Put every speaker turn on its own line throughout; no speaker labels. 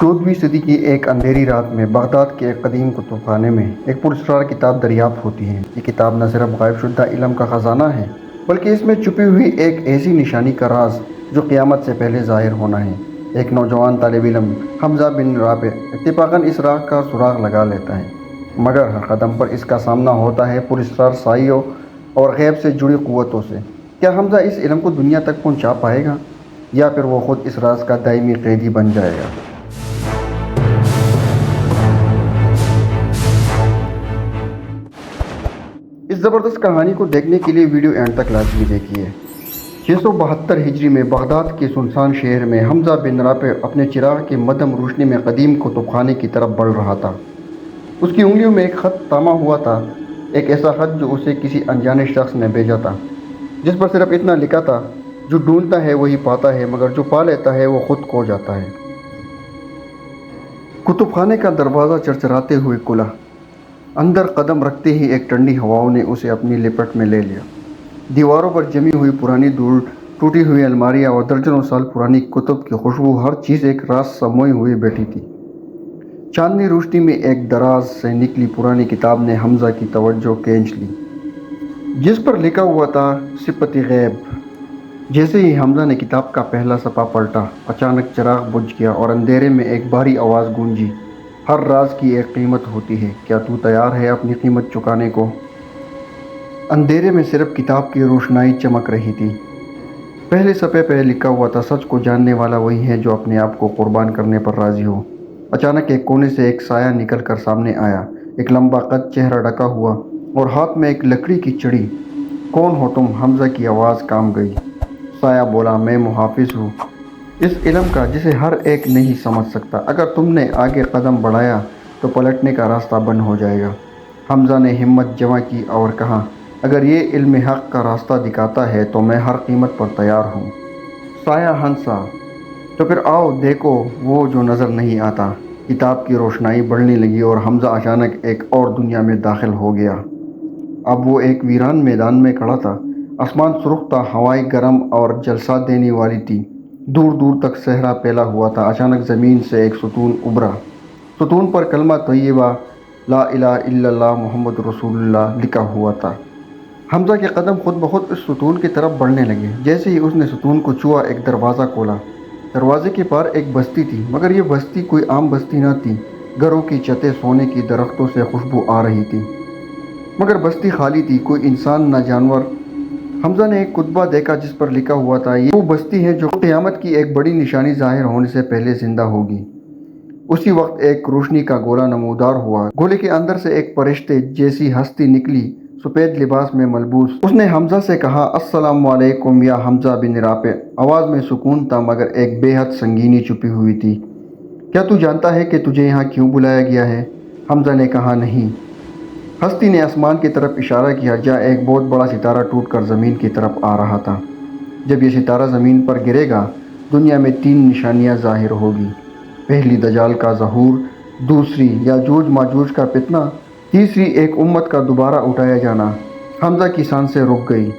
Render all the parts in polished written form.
14ویں صدی کی ایک اندھیری رات میں بغداد کے ایک قدیم کتب خانے میں ایک پراسرار کتاب دریافت ہوتی ہے۔ یہ کتاب نہ صرف غائب شدہ علم کا خزانہ ہے بلکہ اس میں چھپی ہوئی ایک ایسی نشانی کا راز جو قیامت سے پہلے ظاہر ہونا ہے۔ ایک نوجوان طالب علم حمزہ بن رابع اتفاقاً اس راہ کا سراغ لگا لیتا ہے، مگر ہر قدم پر اس کا سامنا ہوتا ہے پراسرار سائیوں اور غیب سے جڑی قوتوں سے۔ کیا حمزہ اس علم کو دنیا تک پہنچا پائے گا یا پھر وہ خود اس راز کا دائمی قیدی بن جائے گا؟ اس زبردست کہانی کو دیکھنے کے لیے ویڈیو اینڈ تک لازمی دیکھیے۔ 672 ہجری میں بغداد کے سنسان شہر میں حمزہ بن رافع اپنے چراغ کی مدھم روشنی میں قدیم کتب خانے کی طرف بڑھ رہا تھا۔ اس کی انگلیوں میں ایک خط تاما ہوا تھا، ایک ایسا خط جو اسے کسی انجانے شخص نے بھیجا تھا، جس پر صرف اتنا لکھا تھا: جو ڈھونڈتا ہے وہی پاتا ہے، مگر جو پا لیتا ہے وہ خود کھو جاتا ہے۔ کتب خانے کا دروازہ چرچراتے ہوئے کھلا۔ اندر قدم رکھتے ہی ایک ٹھنڈی ہواؤں نے اسے اپنی لپٹ میں لے لیا۔ دیواروں پر جمی ہوئی پرانی دھول، ٹوٹی ہوئی الماریاں اور درجنوں سال پرانی کتب کی خوشبو، ہر چیز ایک راز سموئی ہوئی بیٹھی تھی۔ چاندنی روشنی میں ایک دراز سے نکلی پرانی کتاب نے حمزہ کی توجہ کھینچ لی، جس پر لکھا ہوا تھا: صفت غیب۔ جیسے ہی حمزہ نے کتاب کا پہلا صفحہ پلٹا، اچانک چراغ بجھ گیا اور اندھیرے میں ایک بھاری آواز گونجی: ہر راز کی ایک قیمت ہوتی ہے، کیا تو تیار ہے اپنی قیمت چکانے کو؟ اندھیرے میں صرف کتاب کی روشنائی چمک رہی تھی۔ پہلے صفحے پہ لکھا ہوا تھا: سچ کو جاننے والا وہی ہے جو اپنے آپ کو قربان کرنے پر راضی ہو۔ اچانک ایک کونے سے ایک سایہ نکل کر سامنے آیا، ایک لمبا قد، چہرہ ڈھکا ہوا اور ہاتھ میں ایک لکڑی کی چھڑی۔ کون ہو تم؟ حمزہ کی آواز کانپ گئی۔ سایہ بولا: میں محافظ ہوں، اس علم کا جسے ہر ایک نہیں سمجھ سکتا۔ اگر تم نے آگے قدم بڑھایا تو پلٹنے کا راستہ بند ہو جائے گا۔ حمزہ نے ہمت جمع کی اور کہا: اگر یہ علم حق کا راستہ دکھاتا ہے تو میں ہر قیمت پر تیار ہوں۔ سایہ ہنسا: تو پھر آؤ، دیکھو وہ جو نظر نہیں آتا۔ کتاب کی روشنائی بڑھنے لگی اور حمزہ اچانک ایک اور دنیا میں داخل ہو گیا۔ اب وہ ایک ویران میدان میں کھڑا تھا۔ آسمان سرخ تھا، ہوائیں گرم اور جھلسا دینے والی تھیں، دور دور تک صحرا پھیلا ہوا تھا۔ اچانک زمین سے ایک ستون ابھرا، ستون پر کلمہ طیبہ لا الہ الا اللہ محمد رسول اللہ لکھا ہوا تھا۔ حمزہ کے قدم خود بخود اس ستون کی طرف بڑھنے لگے۔ جیسے ہی اس نے ستون کو چھوا، ایک دروازہ کھولا۔ دروازے کے پار ایک بستی تھی، مگر یہ بستی کوئی عام بستی نہ تھی۔ گھروں کی چھتیں سونے کی درختوں سے خوشبو آ رہی تھی، مگر بستی خالی تھی، کوئی انسان نہ جانور۔ حمزہ نے ایک کتبہ دیکھا جس پر لکھا ہوا تھا: یہ وہ بستی ہے جو قیامت کی ایک بڑی نشانی ظاہر ہونے سے پہلے زندہ ہوگی۔ اسی وقت ایک روشنی کا گولا نمودار ہوا۔ گولے کے اندر سے ایک فرشتے جیسی ہستی نکلی، سفید لباس میں ملبوس۔ اس نے حمزہ سے کہا: السلام علیکم یا حمزہ بن رافع۔ آواز میں سکون تھا مگر ایک بے حد سنگینی چھپی ہوئی تھی۔ کیا تو جانتا ہے کہ تجھے یہاں کیوں بلایا گیا ہے؟ حمزہ نے کہا: نہیں۔ ہستی نے آسمان کی طرف اشارہ کیا، جہاں ایک بہت بڑا ستارہ ٹوٹ کر زمین کی طرف آ رہا تھا۔ جب یہ ستارہ زمین پر گرے گا، دنیا میں 3 نشانیاں ظاہر ہوگی: پہلی دجال کا ظہور، دوسری یاجوج ماجوج کا فتنہ، تیسری ایک امت کا دوبارہ اٹھایا جانا۔ حمزہ کی سانسیں رک گئی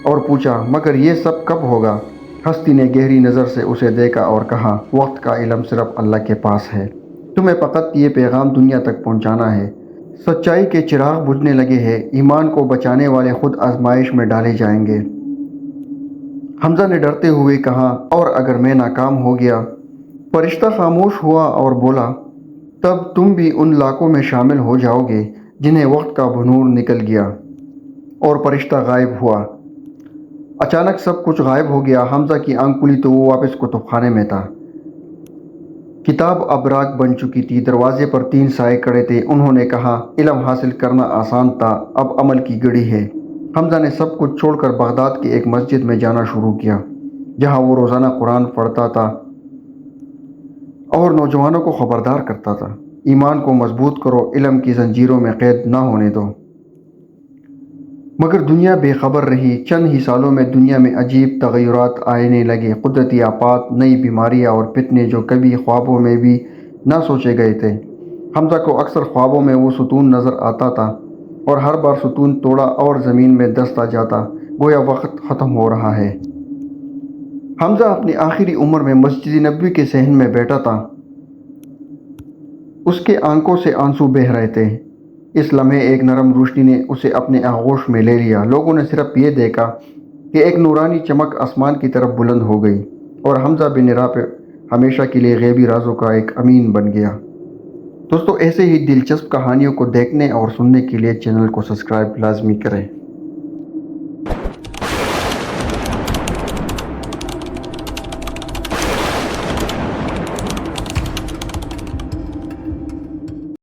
اور پوچھا: مگر یہ سب کب ہوگا؟ ہستی نے گہری نظر سے اسے دیکھا اور کہا: وقت کا علم صرف اللہ کے پاس ہے، تمہیں فقط یہ پیغام دنیا تک پہنچانا ہے۔ سچائی کے چراغ بجھنے لگے ہیں، ایمان کو بچانے والے خود آزمائش میں ڈالے جائیں گے۔ حمزہ نے ڈرتے ہوئے کہا: اور اگر میں ناکام ہو گیا؟ فرشتہ خاموش ہوا اور بولا: تب تم بھی ان لاکھوں میں شامل ہو جاؤ گے جنہیں وقت کا بھنور نکل گیا۔ اور فرشتہ غائب ہوا۔ اچانک سب کچھ غائب ہو گیا۔ حمزہ کی آنکھ کھلی تو وہ واپس کتب خانے میں تھا۔ کتاب اب راکھ بن چکی تھی۔ دروازے پر 3 سائے کھڑے تھے۔ انہوں نے کہا: علم حاصل کرنا آسان تھا، اب عمل کی گھڑی ہے۔ حمزہ نے سب کچھ چھوڑ کر بغداد کی ایک مسجد میں جانا شروع کیا، جہاں وہ روزانہ قرآن پڑھتا تھا اور نوجوانوں کو خبردار کرتا تھا: ایمان کو مضبوط کرو، علم کی زنجیروں میں قید نہ ہونے دو۔ مگر دنیا بے خبر رہی۔ چند ہی سالوں میں دنیا میں عجیب تغیرات آنے لگے، قدرتی آفات، نئی بیماریاں اور فتنے جو کبھی خوابوں میں بھی نہ سوچے گئے تھے۔ حمزہ کو اکثر خوابوں میں وہ ستون نظر آتا تھا، اور ہر بار ستون توڑا اور زمین میں دھستا جاتا، گویا وقت ختم ہو رہا ہے۔ حمزہ اپنی آخری عمر میں مسجد نبوی کے صحن میں بیٹھا تھا۔ اس کے آنکھوں سے آنسو بہہ رہے تھے۔ اس لمحے ایک نرم روشنی نے اسے اپنے آغوش میں لے لیا۔ لوگوں نے صرف یہ دیکھا کہ ایک نورانی چمک آسمان کی طرف بلند ہو گئی اور حمزہ بن رافع ہمیشہ کے لیے غیبی رازوں کا ایک امین بن گیا۔ دوستو ایسے ہی دلچسپ کہانیوں کو دیکھنے اور سننے کے لیے چینل کو سبسکرائب لازمی کریں۔